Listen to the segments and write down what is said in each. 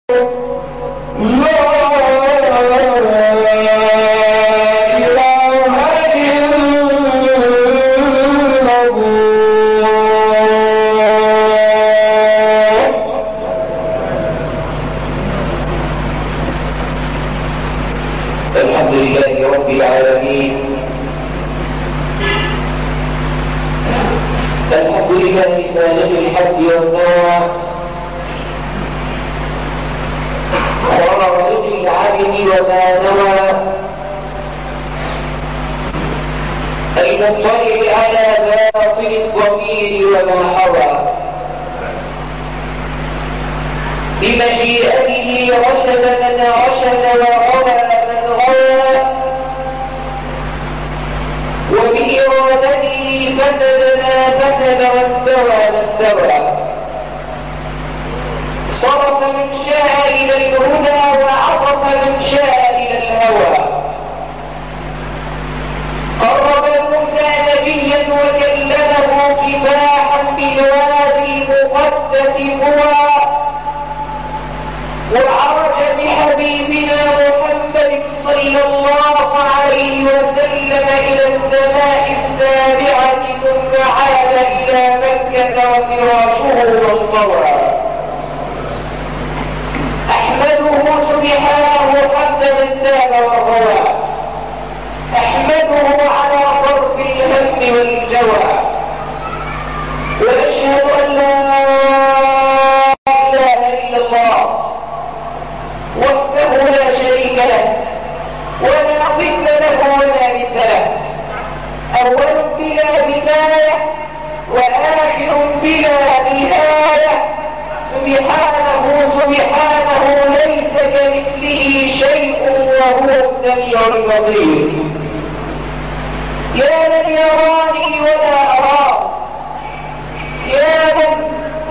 الحمد لله رب العالمين. الحمد لله فالق الحب والنوى ورزق العبد وما نوى المطلع على باطن الضمير وما حوى بمشيئته رشد من رشد وغوى من غوى وبإرادته فسد ما فسد واستوى ما استوى صرف من شاء إلى الهدى وعطف من شاء إلى الهوى قرب موسى نبيا وكلمه كفاحا بالوادي المقدس طوى وعرج بحبيبنا محمد صلى الله عليه وسلم إلى السماء السابعة ثم عاد إلى مكة وفراشه منطوى أحمده سبحانه حمد من تاب وغوى أحمده على صرف الهم والجوى وأشهد أن لا إله إلا الله وحده لا شريك له ولا ضد له ولا ند له أول بلا بداية وآخر بلا نهاية سبحانه ليس كمثله شيء وهو السميع البصير يا من يراني ولا أراه يا من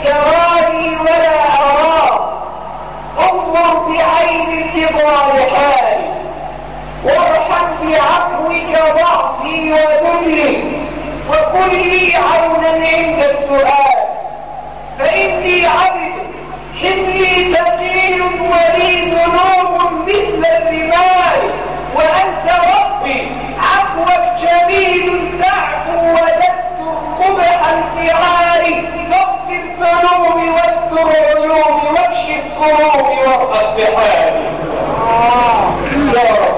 يراني ولا أراه انظر بعين الرضا لحالي وارحم بعفوك ضعفي وذلي وكن لي عونا عند السؤال فإني عبد حملي ثقيل ولي ذنوب مثل الرمال وأنت ربي عفوك جميل تعفو ولست قبح الفعال فاغفر ذنوبي واستر عيوبي واكشف كروبي وارقد بحالي يا رب.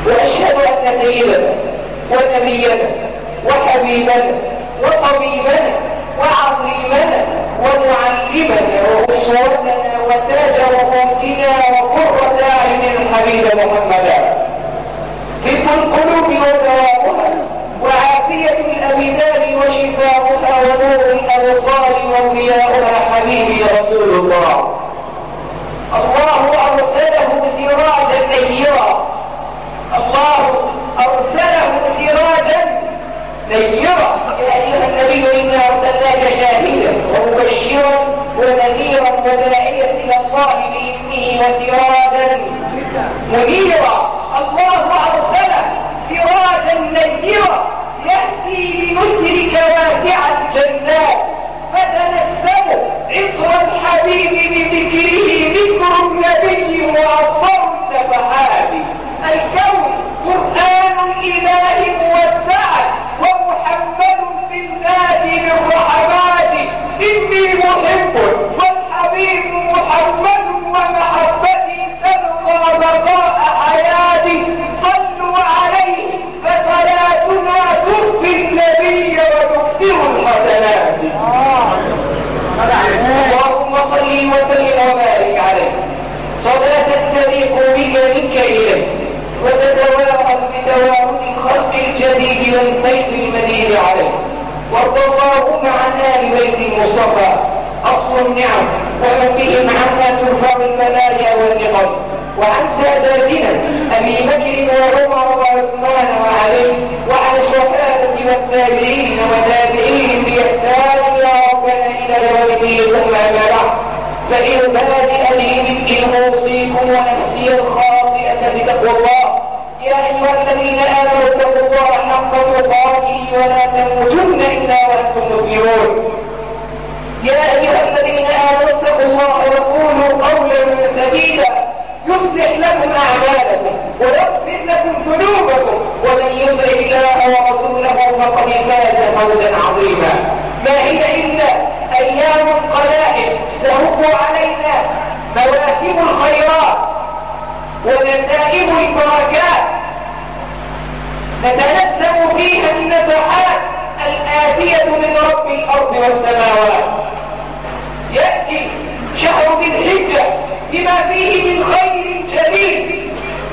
وأشهد أن سيدنا ونبينا وحبيبنا وطبيبنا وعظيمنا ومعلمنا وأسوتنا وتاج رؤوسنا وقرة أعين الحبيب محمدا طب القلوب ودواؤها وعافية الأبدان وشفاؤها ونور الأبصار وضياؤها حبيبي رسول الله. الله أرسله سراجا نيرا الله أرسله سراجا نيرا يا أيها النبي إنا أرسلناك شاهدا ومبشرا ونذيرا وداعيا إلى الله بإذنه وسراجا منيرا. الله أرسله سراجا نيرا يأتي لندرك واسع الجنات فتنسموا عطر الحبيب بذكره ذكر النبي وأطر النفحات. الكون قرآن الإله موسعا ومحمد في الناس بالرحمات. إني محب والحبيب محمد ومحبتي تبقى بقاء حياتي. صلوا عليه فصلاتنا تؤتي النبي وتكثر الحسنات. اللهم صل وسلم وبارك عليه صلاة تليق بك منك إليه وتتوارد بتوارد الخلق الجديد والفيض المدين عليه. وارض اللهم عن آل بيت المصطفى أصل النعم ومن بهم عنا ترفع المنايا والنقم. وعن ساداتنا أبي بكر وعمر وعثمان وعلي وعن الصحابة والتابعين وتابعيهم بإحسان يا ربنا إلى يوم الدين. ثم أما بعد فإن بادئ لي بدء أوصيكم ونفسي الخاطئة بتقوى الله. يا أيها الذين آمنوا اتقوا الله حق تقاته ولا تموتن إلا وأنتم مسلمون. يا أيها الذين آمنوا اتقوا الله وقولوا يصلح لكم أعمالكم ويغفر لكم ذنوبكم ومن يطع الله ورسوله فقد فاز فوزا عظيما. ما هي إلا أيام قلائل تهب علينا مواسم الخيرات ونسائم البركات نتنسم فيها النفحات الآتية من رب الأرض والسماوات. يأتي شهر ذي الحجة بما فيه من خير جليل.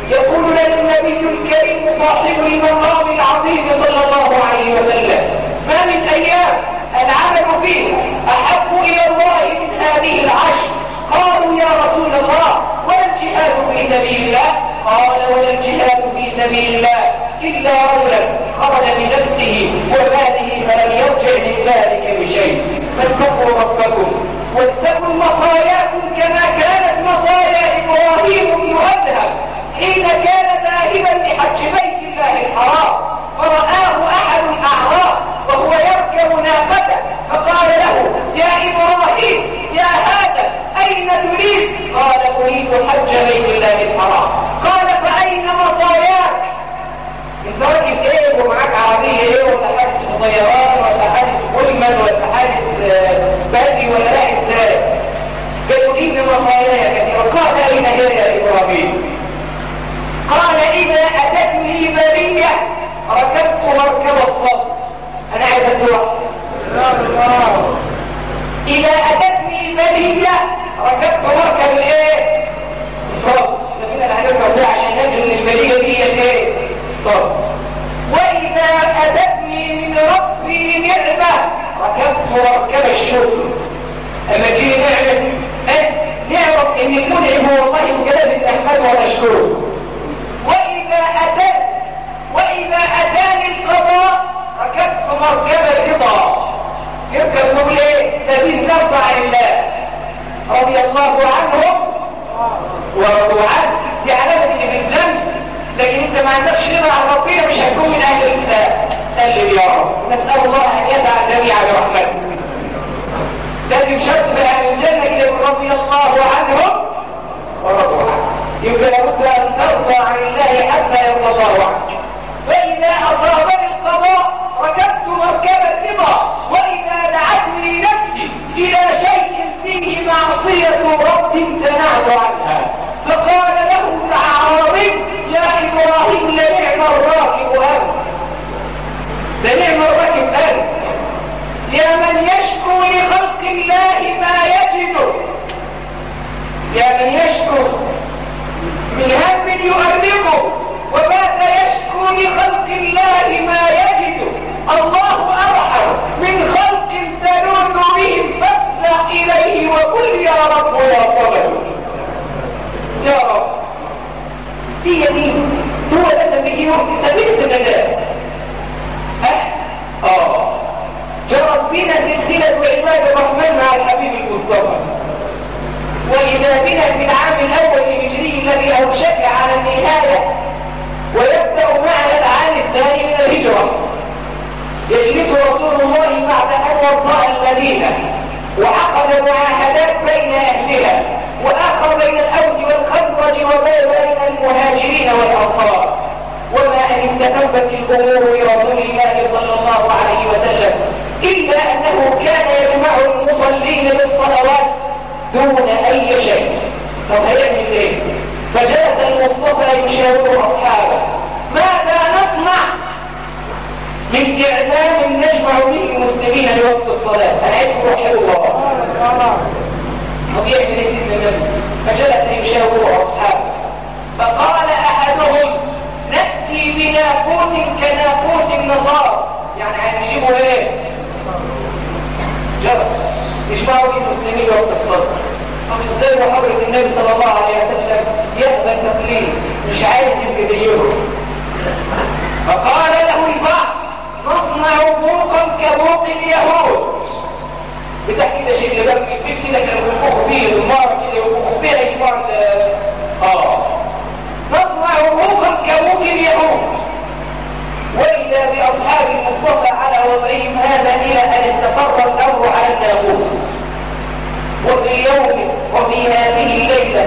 يقول لنا النبي الكريم صاحب المقام العظيم صلى الله عليه وسلم: ما من أيام العمل فيها أحب إلى الله من هذه العشر. قالوا يا رسول الله ولا الجهاد في سبيل الله؟ قال: ولا الجهاد في سبيل الله إلا رجلا خرج بنفسه وماله فلم يرجع من ذلك بشيء. فاتقوا ربكم واتقوا مطاياكم كما كانت مطايا إبراهيم بن أدهم حين كان ذاهبا لحج بيت الله الحرام، فرآه أحد الأعراب وهو يركب ناقته فقال له: يا إبراهيم يا هذا أين تريد؟ قال: أريد حج بيت الله الحرام. قال: فأين مطاياك؟ انت راكب ايه ومعاك عربية ايه ولا حادث طيران ولا حادث بولمان ولا حادث بري ولا لا ازاي؟ قالوا: إن مطاياك. قال: أين هي يا إبراهيم؟ قال: إذا أتتني برية ركبت مركب الصف. أنا عايز أدوح. إذا أتتني برية ركبت مركب الايه؟ الصف. السفينة اللي هنركب فيها عشان نجري من البرية دي الايه؟ الصف. وإذا أتتني من ربي نعمة ركبت مركب الشكر. أما تيجي نعمة نعرف إن المنعم هو الله لازم نحمده ونشكره. وإذا أتاني القضاء ركبت مركب الرضا. يركب نقول ايه؟ لازم نرضى عن الله. رضي الله عنهم ورضوا عنه. دي علامة اللي في الجنة. لكن انت ما عندكش رضا عن ربنا مش هتكون من اهل الكتاب. سلم يا رب. نسأل الله ان يسع جميعا برحمته. لازم شرط في اهل الجنة كده يقول رضي الله عنهم ورضوا عنه. يبقى لابد ان ترضى عن الله حتى يرضى الله عنك. فإذا أصابني القضاء ركبت مركب الرضا. وإذا دعتني نفسي إلى شيء فيه معصية رب امتنعت عنها. فقال له الأعرابي: يا إبراهيم لنعم الراكب أنت. لنعم الراكب أنت يا من يشكو لخلق الله ما يجده. يا من يشكو من هم يؤرقه وبات يشكو لخلق الله ما يجد. الله أرحم من خلق تلوذ بهم فافزع إليه وقل يا رب يا صبر. يا رب هي دي هو ده سبيل النجاة. جرت بنا سلسلة عباد الرحمن مع الحبيب المصطفى. وإذا بنا في العام الأول الهجري الذي أوشك على النهاية ويبدأ معنا العام الثاني من الهجرة. يجلس رسول الله بعد أن وضع المدينة وعقد معاهدات بين أهلها وآخر بين الأوس والخزرج وبين المهاجرين والأنصار. وما أن استتبت الأمور برسول الله صلى الله عليه وسلم إلا أنه كان يجمع المصلين للصلوات دون أي شيء. طب هيعمل إيه؟ فجلس المصطفى يشاور أصحابه: ماذا نصنع من إعدام نجمع به المسلمين لوقت الصلاة؟ أنا عايز توحدوا الله. طب يعمل إيه سيدنا النبي؟ فجلس يشاور أصحابه فقال أحدهم: نأتي بناقوس كناقوس النصارى. يعني هنجيبوا إيه؟ جرس يجمعوا به المسلمين وقت الصلاة. طب ازاي وحضرة النبي صلى الله عليه وسلم يقبل تقليد مش عايز يبقى زيهم؟ فقال له البعض: نصنع بوقا كبوق اليهود. بتحكي ده شيء اللي جنب الفيل كده كانوا بينفخوا فيه المار كده ينفخوا فيها يجمعوا نصنع بوقا كبوق اليهود. وإذا بأصحاب المصطفى على وضعهم هذا إلى أن استقر الأمر على الناقوس. وفي اليوم وفي هذه الليلة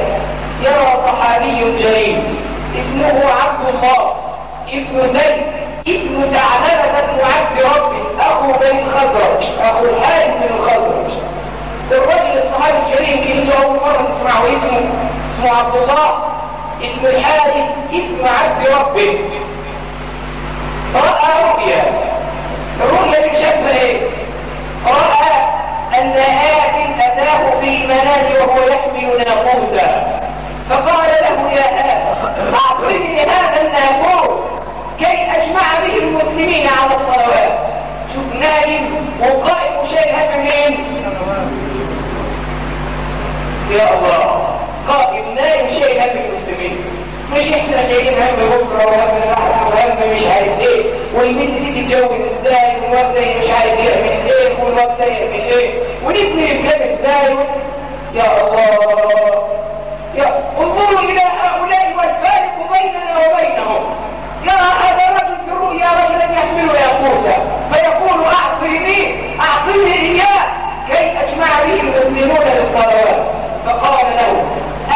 يرى صحابي صحابي جليل اسمه عبد الله ابن زيد ابن ثعلبة بن عبد ربه أخو بني الخزرج، أخو الحارث بن الخزرج. الرجل الصحابي الجليل يمكن انتوا أول مرة تسمعوا اسمه عبد الله ابن الحارث ابن عبد ربه. رأى رؤيا، الرؤيا اللي شافها ايه؟ رأى أن آت أتاه في المنام وهو يحمل ناقوسا، فقال له يا آت أعطني هذا الناقوس كي أجمع به المسلمين على الصلوات. شوف نايم وقائم وشايل هم منين؟ يا الله، قائم نايم شايل هم المسلمين، مش احنا شايلين هم بكره وهم النحر وهم مش عارف ايه، والبنت دي تتجوز ازاي، والواد ده مش عارف يعمل ايه، والواد ده يعمل ايه، ونبني الفلان ازاي. يا الله، يا انظروا الى هؤلاء والفارق بيننا وبينهم. يرى هذا الرجل في الرؤيا رجلا يحمل ناقوسا فيقول اعطني اياه كي اجمع به المسلمون للصلوات. فقال له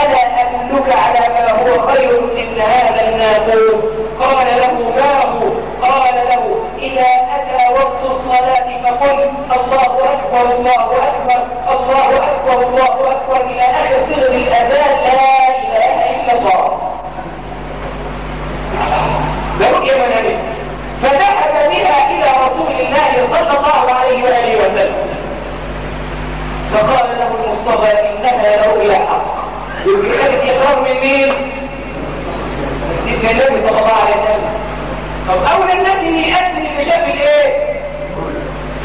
ألا أدلك على ما هو خير من هذا الناقوس؟ قال له ما هو؟ قال له إذا أتى وقت الصلاة فقل الله أكبر الله أكبر الله أكبر الله أكبر إلى آخر صيغة الأذان لا إله إلا الله. ده رؤيا منامية. فذهب بها إلى رسول الله صلى الله عليه وآله وسلم فقال له المصطفى إنها لرؤيا حق. يبقى خدت إقرار من مين؟ سيدنا النبي صلى الله عليه وسلم. طب أولى الناس اللي يأذن اللي شاف الإيه؟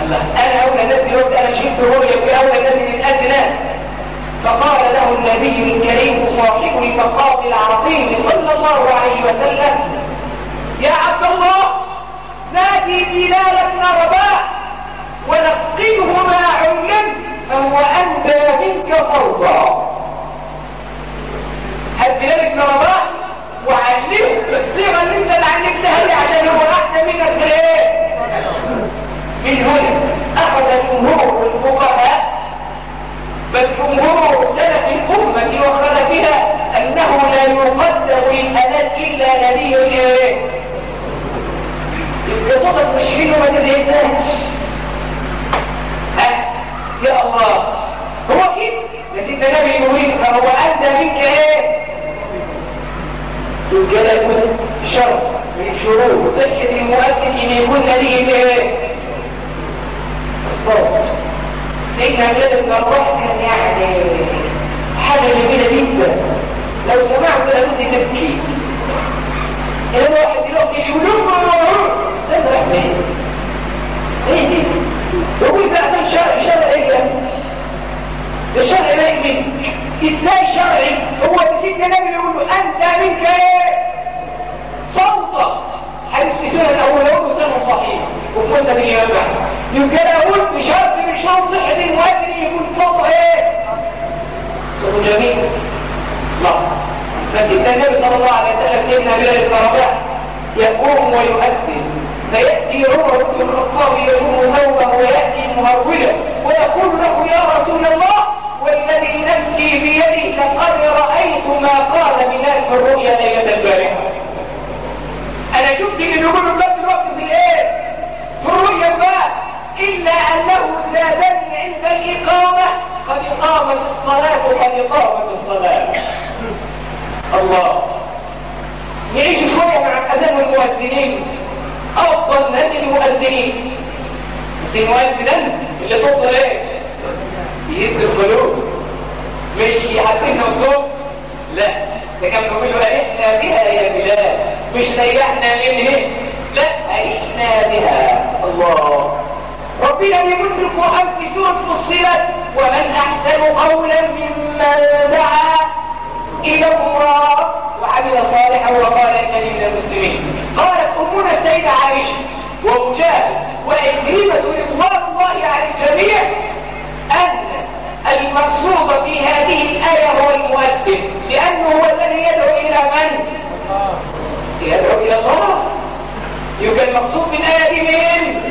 الله، أنا أولى الناس اللي قلت أنا شفت الرؤيا، يبقى أولى الناس اللي يأذنان. فقال له النبي الكريم صاحب المقام العظيم صلى الله عليه وسلم يا عبد الله نادي بلال بن رباح ونقله ما علم فهو أندى منك صوتا. هات بلال بن رباح وعلمه بالصيغه اللي انت علمتها لي عشان هو احسن منك في الايه؟ من هنا اخذ جمهور الفقهاء بل جمهور سلف الامه وخلفها انه لا يقدر للاذان الا نبي الايه؟ يبقى صوتك مش حلو ما تزهقناش. يا الله، هو كده يا سيدنا النبي يقول فهو أدى منك ايه؟ يبقى ده يكون شرط من شروط صحة المؤذن ان يكون لديه الايه؟ الصوت. سيدنا بلال بن رباح كان يعني حاجة جميلة جدا، لو سمعت لابد تبكي. يعني واحد دلوقتي يجي يقول له استنى يا حبيبي ايه دي؟ يقول ده احسن شرع ايه ده؟ الشرع لا منك. ازاي شرعي؟ هو سيدنا النبي يقول له انت منك ايه؟ صوتا. حديث في سنة الاول وسنة صحيح وفي مسند الامام احمد. يبقى انا اقول بشرط من شروط صحة المؤذن يكون صوته ايه؟ صوته جميل. لا، فسيدنا النبي صلى الله عليه وسلم سيدنا بلال بن رباح يقوم ويؤذن فيأتي عمر بن الخطاب يجر ثوبه ويأتي مهرولا ويقول له يا رسول الله والذي نفسي بيده لقد رأيت ما قال بلال في الرؤيا ليلة البارحة. أنا شفت اللي بيقولوا بلال دلوقتي في الإيه؟ في الرؤيا بقى، إلا أنه زادني عند الإقامة قد قامت الصلاة قد قامت الصلاة. الله، نعيش شوية مع الأذان والمؤذنين. أفضل ناس المؤذنين بس المؤذن اللي صوته ايه؟ يهز القلوب، مش يحطينا الضوء، لا، ده كان بيقول له أرحنا بها يا بلال، مش ريحنا منه، لا أرحنا بها. الله، ربنا يقول في القرآن في سورة فصلت ومن أحسن قولا ممن دعا إلى الله وعمل صالحا وقال إنني من المسلمين. قالت أمنا السيدة عائشة ومجاهد وعكرمة رضوان الله عن الجميع أن المقصود في هذه الآية هو المؤذن، لأنه هو الذي يدعو إلى من؟ يدعو إلى الله. يبقى المقصود بالآية دي مين؟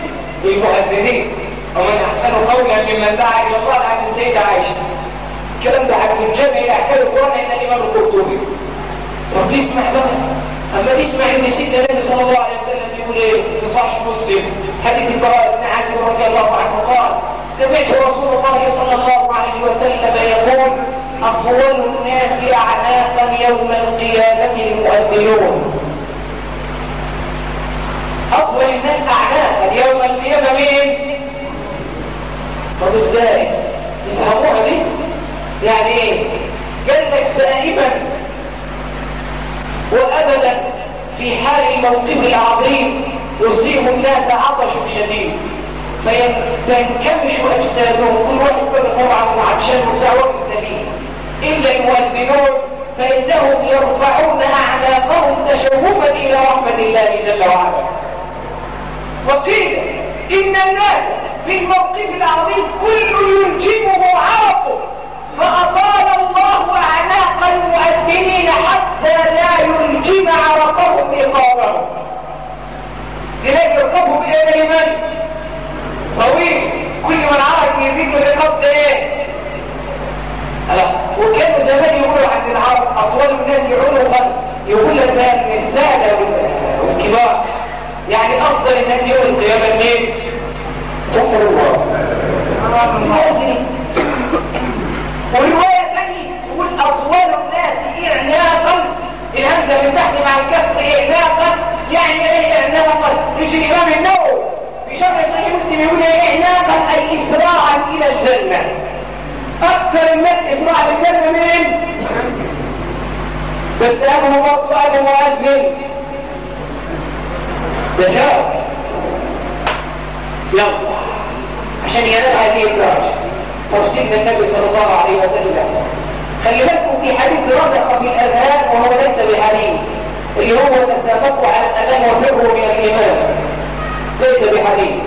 المؤذنين. ومن أحسن قولا ممن دعا إلى الله عن السيدة عائشة. الكلام ده من جميع أحكام القرآن عند الإمام القرطبي. أطول الناس أعناقا يوم القيامة المؤذنون. أطول الناس أعناقا يوم القيامة مين؟ طب إزاي؟ يفهموها دي؟ يعني إيه؟ قال لك دائما وأبدا في حال الموقف العظيم يصيب الناس عطش شديد فتنكمش أجسادهم، كل واحد بقى طبعا عطشان وبتاع سليم، إلا المؤذنون فإنهم يرفعون أعناقهم تشوفا إلى رحمة الله جل وعلا. وقيل إن الناس في الموقف العظيم كل يلجمه عرقه، فأطال الله أعناق المؤذنين حتى لا يلجم عرقهم رقابهم. تلاقي رقابهم إلى لمن؟ طويل، كل من عرق يزيد من الرقاب ده إيه؟ وكانوا زمان يقولوا عند العرب أطول الناس عنقا، يقول لك ده من السادة والكبار، يعني أفضل الناس يوم القيامة مين؟ المؤذن. ورواية ثانية تقول أطول الناس إعناقا، الهمزة من تحت مع الكسر إعناقا، يعني إيه إعناقا؟ يجي الإمام النووي في شرح صحيح مسلم يقول إيه إعناقا؟ أي إسراعا إلى الجنة. أكثر الناس إسراعا للجنة مين؟ بس أبو مؤذن ده شرف. يلا عشان ينال هذه الدرجة توصيل النبي صلى الله عليه وسلم. خلي بالكم في حديث رسخ في الأذهان وهو ليس بحديث، اللي هو تسابقوا على الأذان وفروا من الإيمان، ليس بحديث.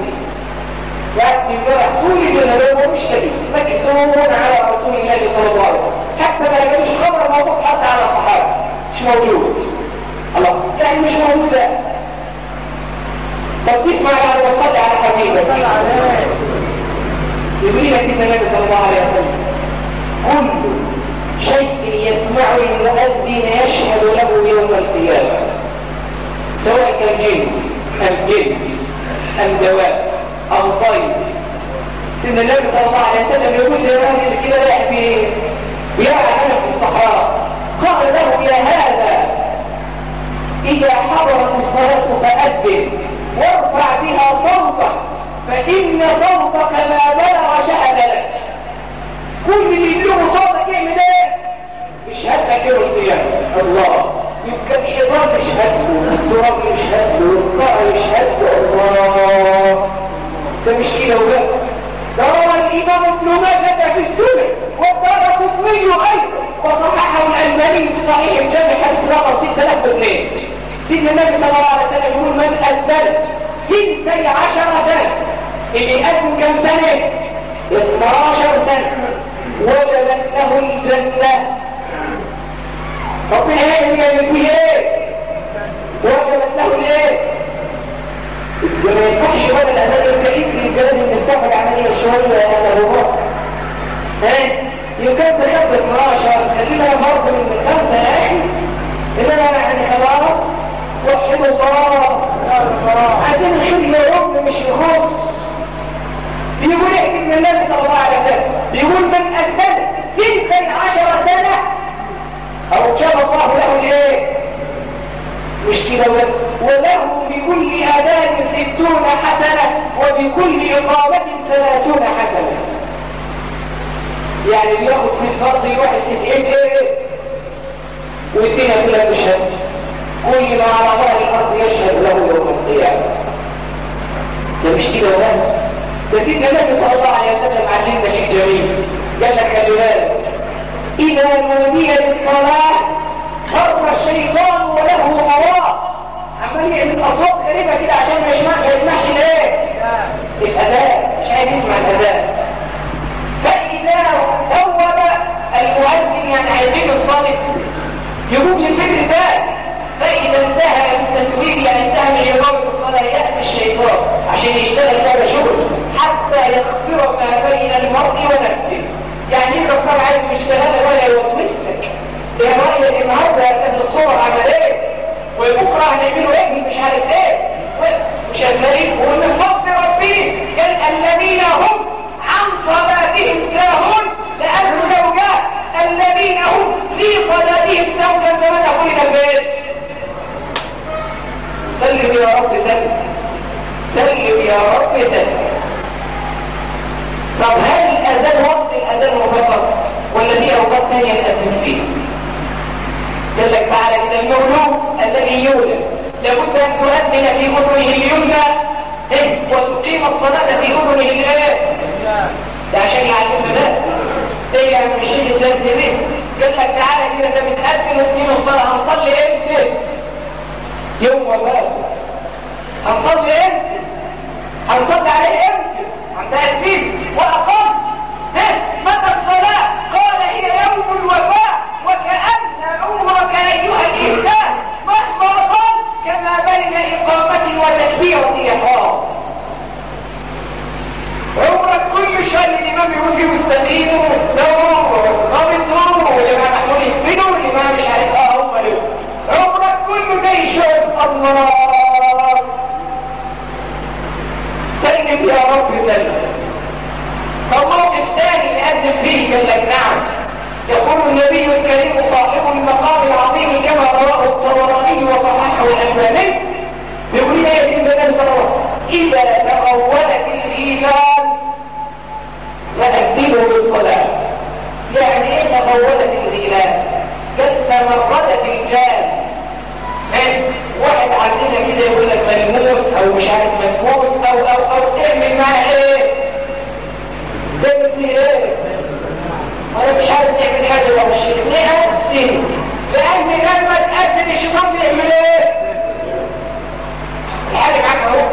يأتي امبارح طول اليوم ومش حديث مكتوب على رسول الله صلى الله عليه وسلم، حتى ما يجيش خبر موقوف حتى على الصحابة، مش موجود. الله يعني مش موجود ده. طب تسمع بعد ما تصلي على حبيبك يقول يا سيدنا النبي صلى الله عليه وسلم كل شيء يسمعه المؤذن يشهد له يوم القيامة، سواء كان جن أم جنس أم دواب أم طير. سيدنا النبي صلى الله عليه وسلم يقول لراجل كده رايح بيعلم في الصحراء، قال له يا هذا إذا حضرت الصلاة فأذن وارفع بها صوتك فإن صوتك ما بلغ شهد لك. كل اللي يبلغ صوتك يعمل ايه؟ يشهد لك يوم القيامة. الله يبقى الحيطان يشهد له، التراب يشهد له، الثرى يشهد له. الله ده مش كده وبس، ده روى الإمام ابن ماجه في السنن والدارقطني أيضا وصححه الألباني في صحيح الجامع حديث رقم 6002. سيدنا النبي صلى الله عليه وسلم يقول من أذن 12 سنة، اللي يأذن كم سنة؟ 12 سنة وجبت له الجنة. ربنا يعمل فيه ايه؟ وجبت له الايه؟ ما ينفعش ولا الأذان الكريم يبقى لازم نفتح العملية شوية يا أبو بكر. يمكن تخد 12 خلينا فرض من 5 يا أخي، إنما يعني خلاص وحدوا الله عايزين الخير يوم مش يخص. بيقول يا سيدنا النبي صلى الله عليه وسلم بيقول من أذن 12 سنة أو جاب الله له الايه؟ مش كده بس، وله بكل أذان 60 حسنة وبكل إقامة 30 حسنة. يعني بياخد في الفرض الواحد 90 ايه؟ ويتين كلها تشهد، كل ما على ظهر الأرض يشهد له يوم القيامة. ده مش كده بس، ده سيدنا النبي صلى الله عليه وسلم علمنا شيء جميل، قال لك خلي بالك إذا نودي للصلاة خر الشيطان وله مراد، عمال يعمل أصوات غريبة كده عشان ما يسمعش الايه؟ الأذان، مش عايز يسمع الأذان. فإذا ثوب المؤذن يعني هيقيم الصلاة يقوم للفجر ثاني، فإذا انتهى التتويج يعني انتهى من إقامة الصلاة يأتي الشيطان عشان يشتغل بقى شغل حتى يختار ما بين المرء ونفسه. يعني ايه ربنا عايز يشتغل ولا يوسوس لك؟ ايه رأيك النهارده كذا الصور عمل ايه؟ وبكره هنعمله ايه؟ مش عارف ايه؟ مش هتلاقيه. ومن فضل ربنا قال الذين هم عن صلاتهم ساهون، لأنه لو جاء الذين صلاتهم سهوا كان زمان أقول البيت. سلم يا رب سلم، سلم يا رب سلم. طب هل الأذان وقت الأذان فقط ولا في أوقات تانية نقسم فيه؟ قال لك تعالى كده المولود الذي يولد لابد أن تؤذن في أذنه اليمنى وتقيم الصلاة في أذنه اليمنى. ده عشان يعلم الناس. ده يعني مش شيء تفسيره. قال لك تعالى كده انت بتأذن وتقيم الصلاة. هنصلي امتى؟ يوم وفاته. هنصلي امتى؟ هنصلي عليه امتى؟ عند تأذين وأقمت. متى الصلاة؟ قال هي يوم الوفاة وكأن عمرك أيها الإنسان مهما طال كما بين إقامة وتكبيرة إحرام. عمرك كل شيء الإمام يقول فيه مستقيم ومستوى وضابطه والإمام محمود يفنه والإمام مش عارف هم له. عمرك كله زي الشوط. الله سلم يا رب سلم. طب موقف ثاني يأذن فيه قال لك نعم. يقول النبي الكريم صاحب المقام العظيم كما رواه الطبراني وصححه الألباني بيقول لنا يا سيدنا النبي صلى الله عليه وسلم إذا تقولت الإيمان فأذنوا بالصلاة. يعني إيه تقولت الإيمان؟ قد تمردت الجان. واحد عندنا كده يقول لك ملموس أو مش عارف ملموس أو تعمل معاه إيه؟ تعمل فيه إيه؟ أنا مش عارف تعمل حاجة لو الشيخ نقسم. لأن لما تقسم الشيطان بيعمل إيه؟ الحل معاك أهو.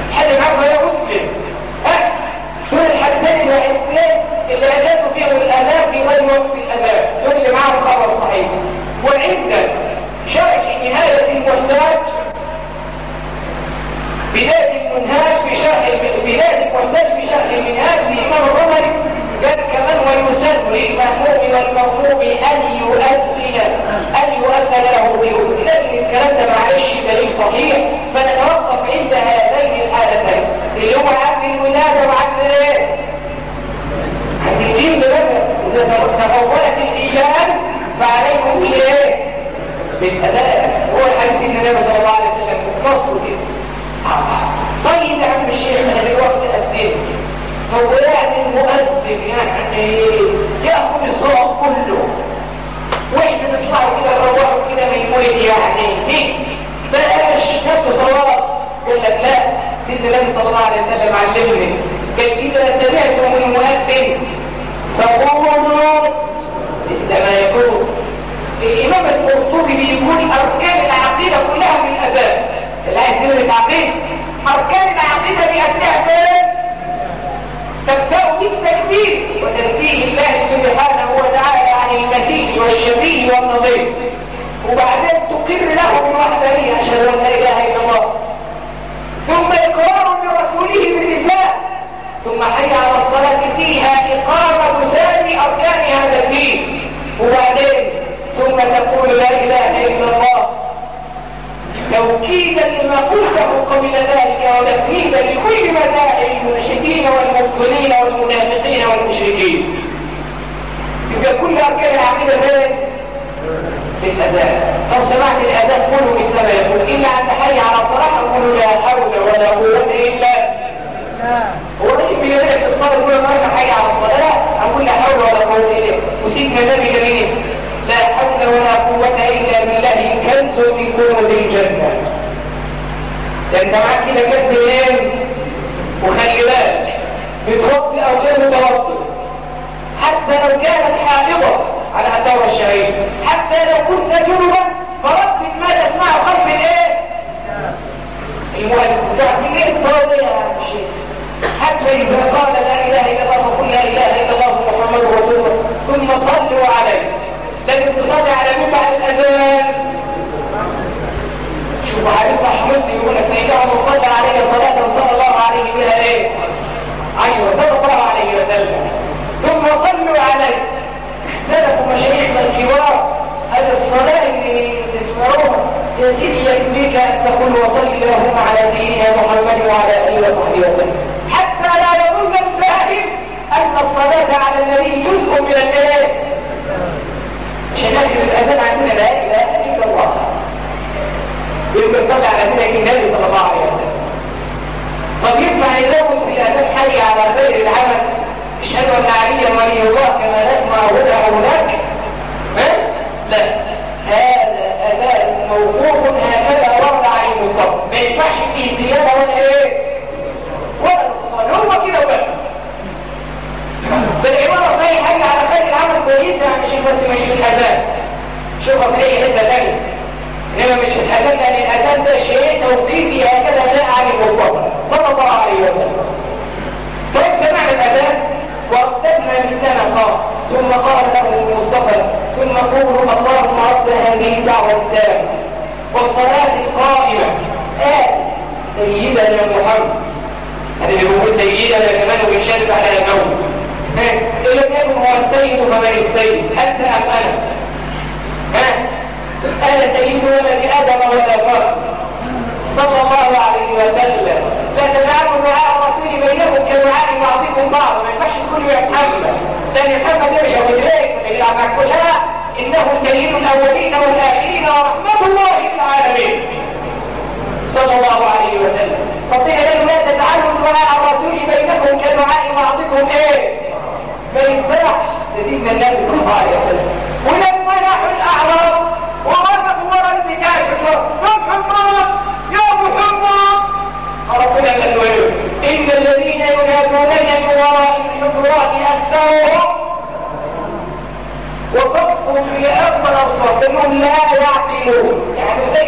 الحل معاك يا مسلم. دول الحدين الوحيدين اللي أجازوا فيهم الآلاف في غير وقت الأذان. دول اللي معاهم خبر صحيح. وعند شرح نهاية المحتاج بداية المنهاج في شرح المنهاج للإمام الرملي قال كمان ويسن للمأموم والمغموم أن يؤذن له بأذن. لكن الكلام ده معلش دليل صحيح فنتوقف عند هذين الحالتين اللي هو عند الولادة وعند ايه؟ عند الجن بقى. إذا تقولت الإيمان فعليكم بالايه؟ بالأداء. هو الحديث النبي صلى الله عليه وسلم نص كده. طيب يا عم الشيخ انا دلوقتي أذنت. طب يعني المؤذن يعني ياخد الصواب كله واحنا نطلعوا كده نروحوا كده من المولد يعني بلاش ناخد صواب. قال لك لا، سيدنا النبي صلى الله عليه وسلم علمني قال إذا سمعتم المؤذن فقولوا مثل ما يقول. الإمام القرطبي بيقول أركان العقيدة كلها من الأذان. اللي عايز يدرس عقيدة أركان العقيدة بأساسها تبدأ بالتكبير وتنزيه الله سبحانه وتعالى عن المثيل والشبيه والنظير، وبعدين تقر له بالوحدانية أشهد أن لا إله إلا الله، ثم إقرار برسوله بالرسالة، ثم حي على الصلاة فيها إقامة سائر أركان هذا الدين، وبعدين ثم تقول لا إله إلا الله توكيدا لما قلته قبل ذلك وتكليدا لكل مسائل الملحدين والمبطلين والمنافقين والمشركين. يبقى كل أركان العقيدة فين؟ في الأذان. طب سمعت الأذان قولوا مثل ما يقول إلا أن تحي على الصلاة قولوا لا حول ولا قوة إلا هو رجل بيدرك الصلاة يقول ما حي على الصلاة أقول لا حول ولا قوة إلا وسيدنا نبي جميل لا حول ولا قوة إلا بالله كنز من كنوز الجنة. ده انت معاك كده كنز ايه؟ وخلي بالك متوطي أو غير متوطي، حتى لو كانت حامضة على الدورة الشهرية، حتى لو كنت جنبا فردد ما تسمعه خلف الايه؟ المؤسس. تعرف من ايه الصلاة دي يا شيخ؟ حتى إذا قال لا إله إلا الله وقل لا إله إلا الله محمد رسول الله ثم صلوا عليه. لازم تصلي على مين بعد الأذان؟ شوفوا حديث صحيح مسلم يقول لك فإنه من صلى عليك صلاة صلى الله عليه بها ايه؟ 10 صلى الله عليه وسلم ثم صلوا عليه. اختلفوا مشايخنا الكبار هذه الصلاة اللي تسمعوها يا سيدي يكفيك أن تقول وصل اللهم على سيدنا محمد وعلى آله وصحبه وسلم، حتى لا يظن الفاهم أن الصلاة على النبي جزء من الايه؟ عشان تضرب في اي حته ثانيه، انما مش في الاذان، لان الاذان ده شيء توقيفي هكذا جاء عن المصطفى صلى الله عليه وسلم. طيب سمعنا الاذان وارتدنا مثلنا قال، ثم قال له المصطفى ثم قولوا اللهم رب هذه الدعوه التامه والصلاه القائمه آت سيدنا محمد. هذا اللي بيقول سيدنا كمان وبيشدد على الموت. إن لم يكن هو السيد فمن السيد؟ أنت أم أنا؟ أنا سيد ولد آدم ولا فرق صلى الله عليه وسلم. لا تجعلوا دعاء الرسول بينكم كدعاء بعضكم بعض، ما ينفعش الكل يا محمد، لأن محمد يرجع وإليك فإذا مع كلها إنه سيد الأولين والآخرين ورحمة الله للعالمين صلى الله عليه وسلم. فقيل له لا تجعلوا دعاء الرسول بينكم كدعاء بعضكم ما ينفعش لسيدنا النبي صلى الله عليه وسلم. ولما نحوا الأعراب ووقفوا وراء الفتاة يا محمد يا محمد، ربنا قال له إن الذين ينادونك من وراء الحجرات أكثرهم وصفوا في أكبر أبصار إنهم لا يعقلون، يعني زي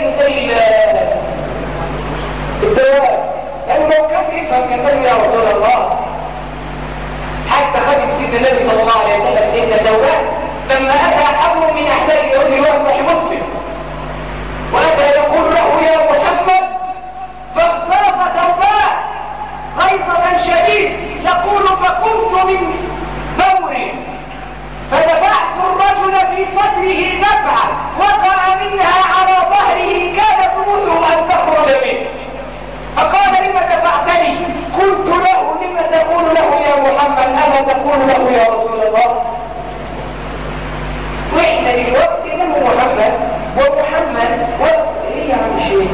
الدواب. لأنه لو كان يفهم كان يا رسول الله. حتى خادم سيدنا النبي صلى الله عليه وسلم سيدنا توبان لما أتى حبل من أحباب يقول له صحيح مسلم، وأتى يقول له يا محمد، فاغترف توبان غيظة شديد يقول فقمت من ثوري فدفعت الرجل في صدره دفعة وقع منها على ظهره كانت روحه أن تخرج منه، فقال لما دفعتني؟ قلت له لما تقول له يا محمد؟ أما تقول له يا رسول الله؟ وإحنا دلوقتي له محمد ومحمد إيه يا عم شيخ؟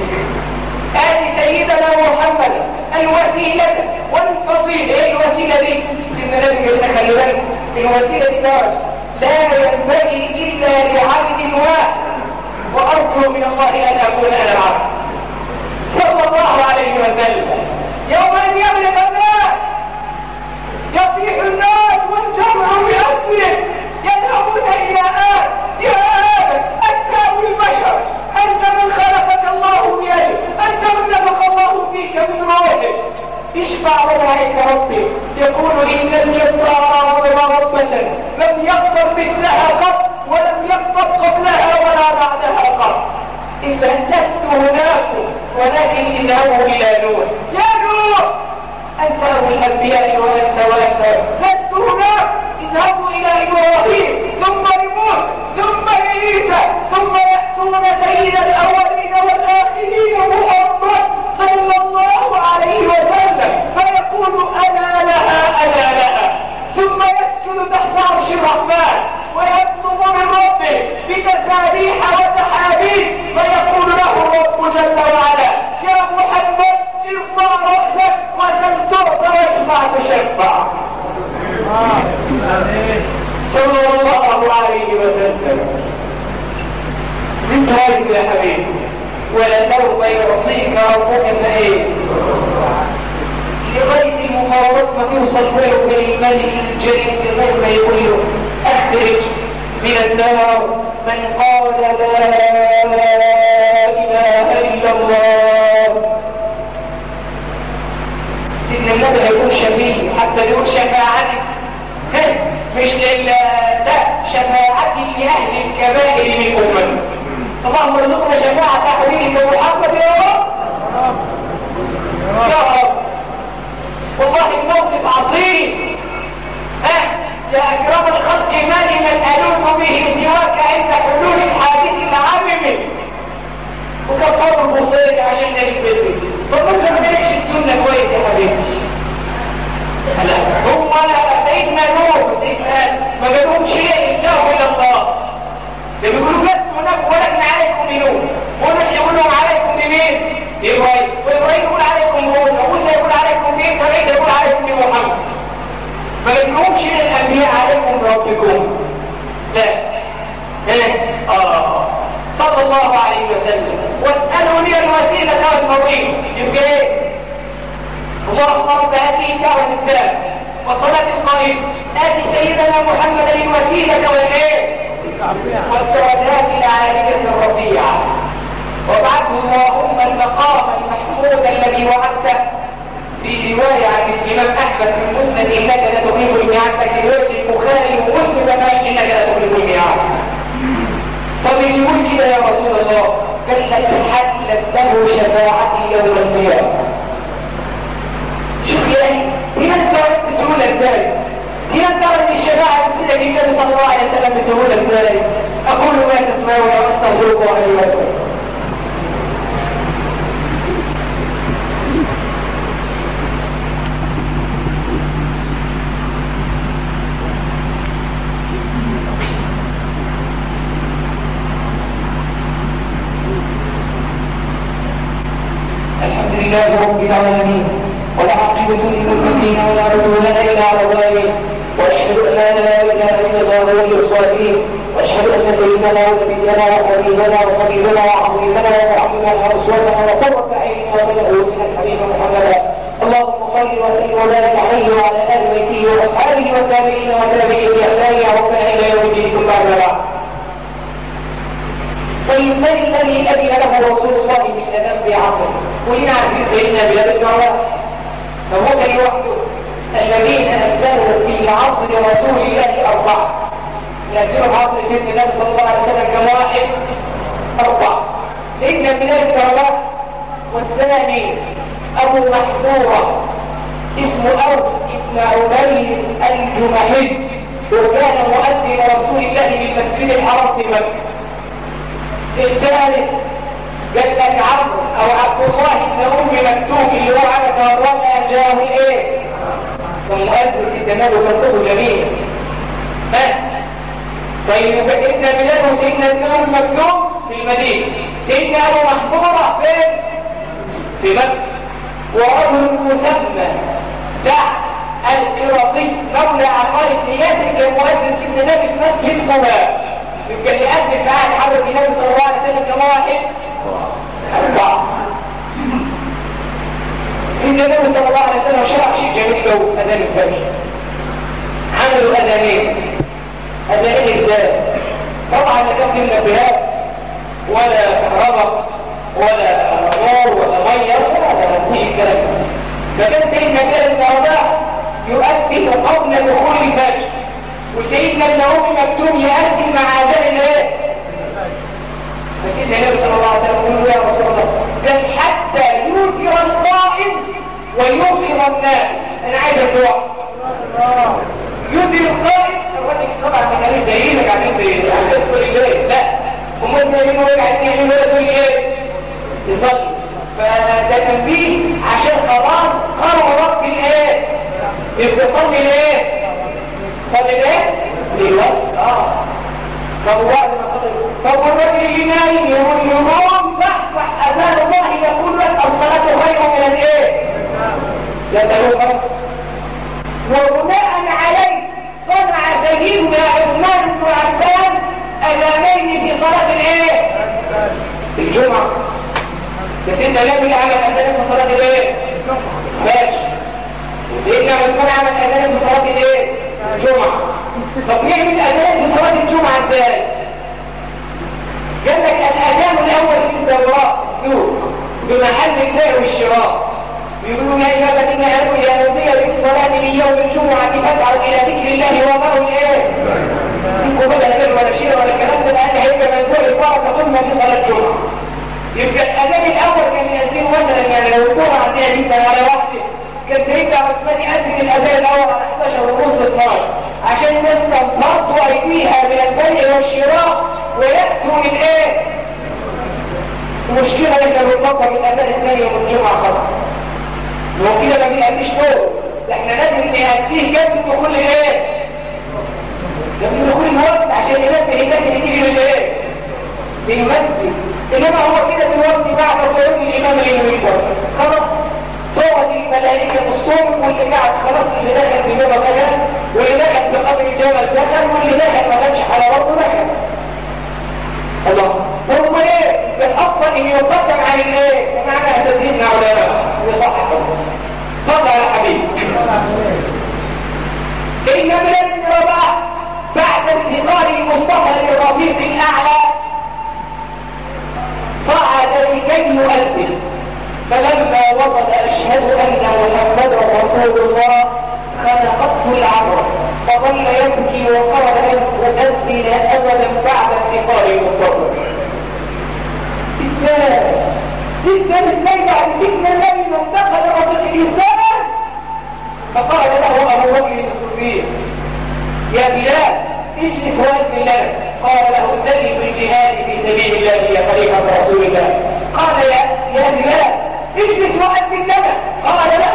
آتي سيدنا محمد الوسيلة والفضيلة. إيه الوسيلة دي؟ سيدنا النبي قال لنا خلي بالكم الوسيلة دي درجة لا ينبغي إلا لعبد واحد، وأرجو من الله أن أكون أنا العبد صلى الله عليه وسلم. يوم أن يبلغ الناس يصيح الناس والجمع بأسره يذهبون إلى آدم، يا آدم أنت أبو البشر، أنت من خلقك الله بيده، أنت من نفخ الله فيك من روحه، اشفع لنا عند ربك. يقول إن الجبار غضب ربة لم يغضب مثلها قط ولم يغضب قبلها ولا بعدها قط. إذا لست هناكم ولكن اذهبوا إلى نوح. يا نوح أنت أبو الأنبياء وأنت لست هناك، اذهبوا إلى إبراهيم ثم لموسى ثم لعيسى ثم يأتون سيد الأولين والآخرين محمد صلى الله عليه وسلم فيقول أنا لها أنا لها، ثم يسجد تحت عرش الرحمن ويطلب من ربه بتسابيح وتحاميد فيقول له الرب جل وعلا يا محمد ارفع رأسك وسل تعطى واشفع تشفع صلى الله عليه وسلم. انت عايز يا حبيبي ولسوف يعطيك ربك ايه لغايه المفاوضات ما توصل له بالملك الجليل لغايه ما يقول له اخرج من النار من قال لا اله الا الله. سيدنا النبي هيقول شفيع، حتى يقول شفاعتي مش لا شفاعتي لاهل الكبائر من امتي. اللهم ارزقنا شفاعه حبيبك محمد يا رب يا رب. والله الموقف عصيب. يا اكرم الخلق ما لمن الوذ به سواك عند حلول الحادث العامم وكفر المصير عشان نجيب بيتي. فممكن ما نلاقيش السنه كويس يا حبيبي. لا هم سيدنا نوح سيدنا ما قالهمش ليه الجاه الى الله، ده بيقولوا لست هناك ولكن عليكم بنوح، ونوح يقول لهم عليكم بمين؟ ابراهيم، وابراهيم يقول عليكم موسى، موسى يقول عليكم بعيسى، عيسى يقول عليكم بمحمد. ما قالهمش ليه الانبياء عليكم بربكم. لا صلى الله عليه وسلم واسالوا لي الوسيله والفضيله. يبقى ايه؟ اللهم رب هذه الدعوه التامه والصلاه القائمه آتي سيدنا محمد الوسيله والايه والدرجات العالية الرفيعة. وابعثه اللهم المقام المحمود الذي وعدته. في رواية عن الإمام أحمد في المسند إنك لتخلف الميعاد، لكن رواية البخاري ومسلم ما فيهاش إنك لتخلف الميعاد. طب اللي يقول كده يا رسول الله قال لك حلت له شفاعتي يوم القيامة. شوف يا أخي دي انتهت بسهولة ازاي؟ دي انتهت الشفاعة بسيدة النبي صلى الله عليه وسلم بسهولة ازاي؟ أقول ما تسمعوا وأستغفرك وأهلي لكم. الحمد لله رب العالمين، والعاقبة للمتقين ولا عدوان إلا على الظالمين، وأشهد أن لا إله إلا الله ولي الصالحين، وأشهد أن سيدنا ونبينا وحبيبنا وحبيبنا وعظيمنا ومعلمنا وأسوتنا وقرة أعيننا وتجاوزنا الحبيب محمدا. اللهم صل وسلم وبارك عليه وعلى آل بيته وأصحابه والتابعين وتابعين بإحسان يا ربنا إلى يوم الدين. ثم أما بعد. طيب من الذي أذن له رسول الله بالأذان في عصره؟ كلنا عارفين سيدنا بلال بن عمر، فهو كان لوحده. الذين أذنوا في عصر رسول الله أربعة. يأسروا عصر سيدنا النبي صلى الله عليه وسلم كم واحد؟ أربعة. سيدنا بلال بن عمر، والثاني أبو محذورة اسمه أوس بن عبيد الجمحي، وكان مؤذن رسول الله بالمسجد الحرام في مكة. الثالث قال لك عمرو او عبد الله بن ام مكتوم اللي هو على زهران جاءه ايه؟ والمؤذن سيدنا النبي كان صوته جميل. طيب يبقى سيدنا بلال وسيدنا ابن ام مكتوم في المدينه، سيدنا ابو محذوره فين؟ في مكه. ورجل مسمى سعد القرطي مولى عمار بن ياسر كان مؤذن سيدنا النبي في مسجد قباء. يمكن يأذن في عهد حضرة النبي صلى الله عليه وسلم كم واحد؟ أربعة. سيدنا النبي صلى الله عليه وسلم شرع شيء جميل قوي، أذان الفجر. عملوا أذانين. أذانين إزاي؟ طبعا لا كان في منبهات ولا كهرباء ولا نور ولا مية ولا مش الكلام ده. فكان سيدنا بلال بن رباح يؤذن قبل دخول الفجر، وسيدنا ابن ام مكتوم يأذن مع اذان الايه؟ فسيدنا النبي صلى الله عليه وسلم يقول يا رسول الله قال حتى يوتر القائم ويوقظ النائم. انا عايز اتوقع يوتر القائم. الراجل طبعا ما كان زينا قاعدين بيحسوا الليل، لا هم بيعملوا ايه؟ قاعدين يعملوا ايه؟ يصلي. فده تنبيه عشان خلاص قرروا وقت الايه؟ يبقى صلي الايه؟ صلي ايه؟ للوقت. طب وقت ما صلي. طب والرجل اللي نايم يقوم صح اذان الله يقول لك الصلاه خير من الايه؟ لا تلوم. وبناء عليه صنع سيدنا عثمان بن عفان اذانين في صلاه الايه؟ الجمعه. سيدنا النبي عمل اذان في صلاه الايه؟ ماشي. وسيدنا عثمان عمل اذان في صلاه الايه؟ الجمعه. طب نعمل اذان في صلاه الجمعه ازاي؟ قال لك الاذان الاول في السوق بمحل البيع والشراء. يقولوا يا ايها الذين امنوا اذا نودي للصلاه من يوم الجمعه فاسعوا الى ذكر الله وذروا الايه؟ سيبوا بقى لا بيع ولا شراء ولا الكلام ده، لان هيبقى منزول البركه ثم في صلاه الجمعه. يبقى الاذان الاول كان يأذن مثلا، يعني لو الجمعه عندها جدا على واحده كان سيدنا عثمان يأذن الاذان الاول على 11:30 عشان الناس تنفض ايديها من البيع والشراء وياتوا للايه؟ المشكله ان بنطبق الاذان الثاني يوم الجمعه خطا. لو كده ما بيأديش دور، ده احنا لازم نأديه جنب دخول الايه؟ جنب دخول الوقت عشان ننبه الناس اللي تيجي للايه؟ للمسجد. انما هو كده دلوقتي بعد صلاه الامام المنبر خلاص طوت الملائكه الصوم، واللي قاعد خلاص اللي دخل بجبل دخل، واللي دخل بقدر الجبل دخل، واللي دخل ما كانش على ربه دخل. الله. طب ايه؟ الافضل ان يقدم عن الايه؟ معنى اساسيتنا علماء يصحح. صلى على حبيبي. سيدنا بلال بن رباح بعد انتقال المصطفى للرفيق جدا ازاي بعد سيدنا النبي انتقل رفيق الإسلام. فقال له أبو بكر الصديق يا بلال اجلس واذن لنا. قال له ائذن في الجهاد في سبيل الله يا خليفة رسول الله. قال يا بلال اجلس واذن لنا. قال له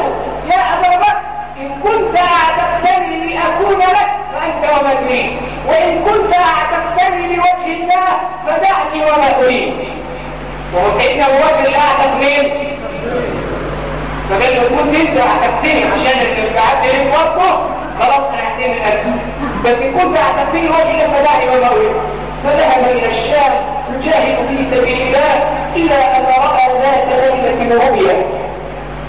يا أبا بكر إن كنت أعتقتني لأكون لك فأنت وما تريد، وإن كنت أعتقتني لوجه الله فدعني وما تريد. وهو سيدنا أبو بكر اللي أعتق مين؟ فقال له كنت أنت أعتقتني عشان الابتعاد لك وقته خلاص أنا أعتقتني الأسس، بس إن كنت أعتقتني لوجه الله فدعني وما أريد. فذهب إلى الشام يجاهد في سبيل الله إلا أن رأى ذات ليلة رؤيا،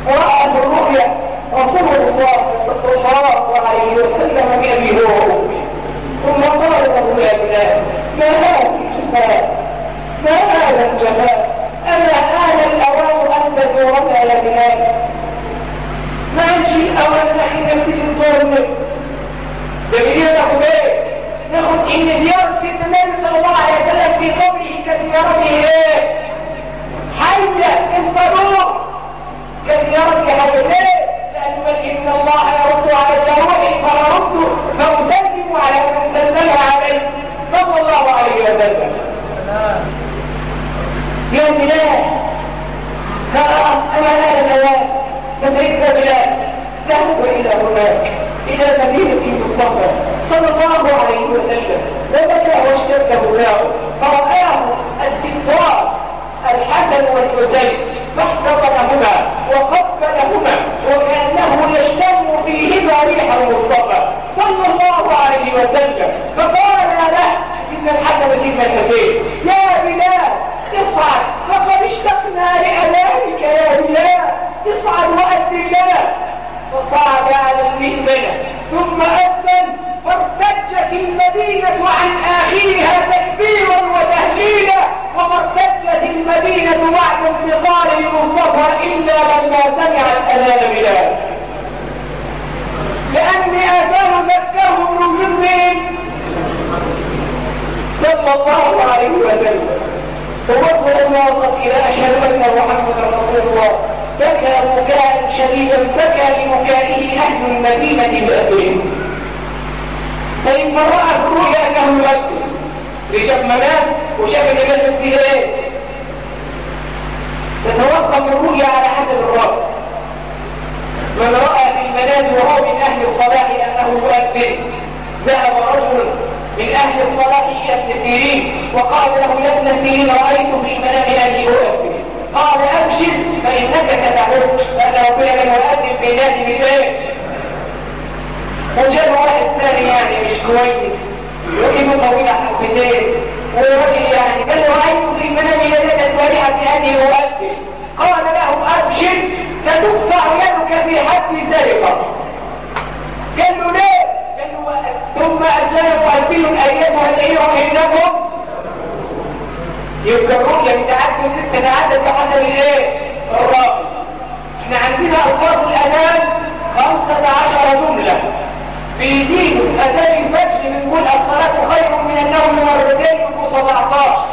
ورأى بالرؤيا رسول الله صلى الله عليه وسلم بأبيه وأمه، ثم قال له يا بلال ما هذا الجفاء؟ ما هذا الجفاء؟ أما آن الأوان أن تزورنا يا بلال؟ ما عندي الأوان نحن نبتدي نصور دليل ناخد ايه؟ ناخد ان زيارة سيدنا النبي صلى الله عليه وسلم في قبره كزيارته ايه؟ حية انتظر كزيارته حية ليه؟ لأنه بل إن الله يرد على روحي فأرد فأسلم على من سلمها عليه صلى الله عليه وسلم. يا بلال خلاص أنا الآن فسيدنا بلال ذهب إلى هناك إلى مدينة المصطفى صلى الله عليه وسلم وبكى واشتد بكاؤه فرآه الستار الحسن والحسين فاحتضنهما وقبلهما وكأنه يشتم فيهما ريح المصطفى صلى الله عليه وسلم. فقال له سيدنا الحسن وسيدنا الحسين يا بلال اصعد فقد اشتقنا لأمامك يا بلال اصعد وأذن لنا. فصعد على المنبر ثم أذن فارتجت المدينة عن آخرها تكبيرا وتهليلا، وما ارتجت المدينة بعد انتقال المصطفى إلا لما سمع الأذان بلال، لأن آذان ذكره من صلى الله عليه وسلم. ووصل الواصل إلى أشهد أن محمدا رسول الله بكى بكاء شديدا بكى لبكائه أهل المدينة بأسره. طيب من رأى في الرؤيا أنه يؤدي لشاف منام وشاف اللي يمثل فيه ايه؟ تتوقف الرؤيا على حسب الرأي. من رأى في المنام وهو من أهل الصلاح أنه يؤدي ذهب رجل من أهل الصلاح إلى ابن سيرين وقال له يا ابن سيرين رأيت في المنام أني أؤدي. قال أبشر فإنك ستحج، لأن ربنا لم يؤدي في الناس بالإيه؟ وجاء واحد ثاني يعني مش كويس وإنه طويلة حبتين ورجل يعني بل رأيت في المنام ليلة البارحة أني أؤدي. قال له أبشر ستقطع يدك في حد سرقة. قال له ليه؟ قال له ثم أذن مؤذن أيتها الأيها إنكم. يبقى الرؤية تتعدد بحسب الايه؟ الرأي. احنا عندنا ألفاظ الأذان 15 جملة بيزيدوا أذان الفجر بنقول الصلاة خير من النوم مرتين بنقول 17.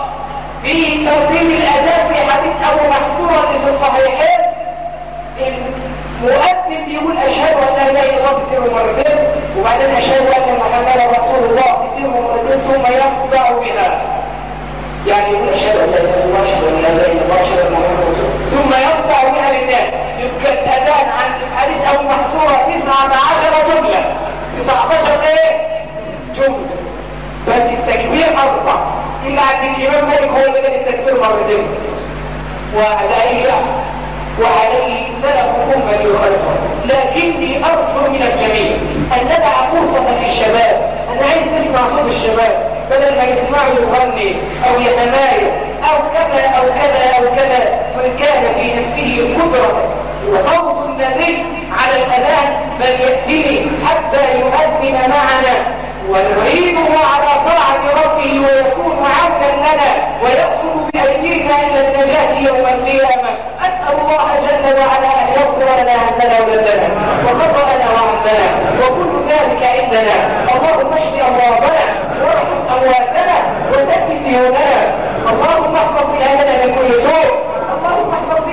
في ترتيب الأذان في حديث أبو محسورة في الصحيحين المؤذن بيقول أشهد أن لا إله إلا الله بسر مرتين وبعدين أشهد أن محمدا رسول الله بسر مرتين ثم يصدع بها. يعني يقول أشهد أن لا إله إلا الله أشهد أن لا إله إلا الله أشهد أن محمدا رسول الله ثم يصدع بها للناس. يبقى الأذان عن حديث أبو محسورة 19 جملة 19 ايه؟ جملة بس التكبير 4 إلا عند الإمام مالك هو اللي كان التكبير مرتين وعليه سلف أمتي وخلفه. لكني أرجو من الجميع أن ندع فرصة للشباب. أنا عايز نسمع صوت الشباب بدل ما يسمعوا يغني أو يتمايل أو كذا أو كذا أو كذا. من كان في نفسه قدرة وصوت النبي على الأذان فليأتني حتى يؤذن معنا ونعينه على طاعة ربه ويكون عونا لنا ويأخذ بأيدينا إلى النجاة يوم القيامة. أسأل الله جل وعلا أن يغفر لنا هزنا ولدنا وخطأنا وعمنا وكل ذلك عندنا. اللهم اشف أمراضنا وارحم أمواتنا وسدد ديوننا. اللهم احفظ بلادنا من كل سوء. اللهم احفظ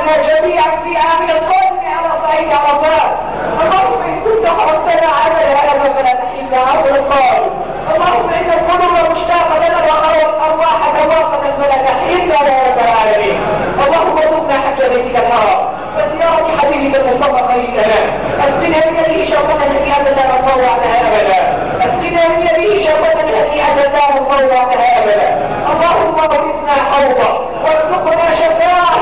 واجمعنا جميعا في آمن القادم على صعيد عرفات. اللهم إن كنت حرمتنا على هذا فلا تحل عبر القادم. اللهم إن القلوب مشتاقة لنا والأرواح تواقة فلا تحل يا رب العالمين. اللهم ارزقنا حج بيتك الحرام وزيارة حبيبك المصطفى خير الأنام. اسقنا بيده شربة هنيئة لا نطوع عنها أبدا. اسقنا بيده شربة هنيئة لا نطوع عنها أبدا. اللهم اغفرنا حوضا وارزقنا شفاعة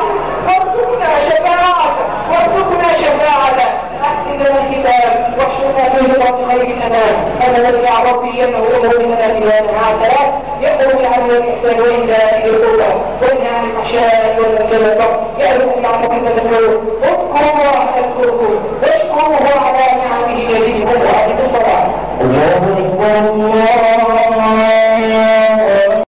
وارزقنا شفاعة وارزقنا شفاعة. احسن لنا الكتاب واحشرنا في زمرة خير الأنام. أنا يا ربي ينهو أمورنا بلا نهاية يأمر بالعدل والإحسان وإيتاء ذي القربى وينهى عن الفحشاء والمنكر والبغي يأمر بالمعروف والنهي عن المنكر. اذكروا الله يذكركم واشكروه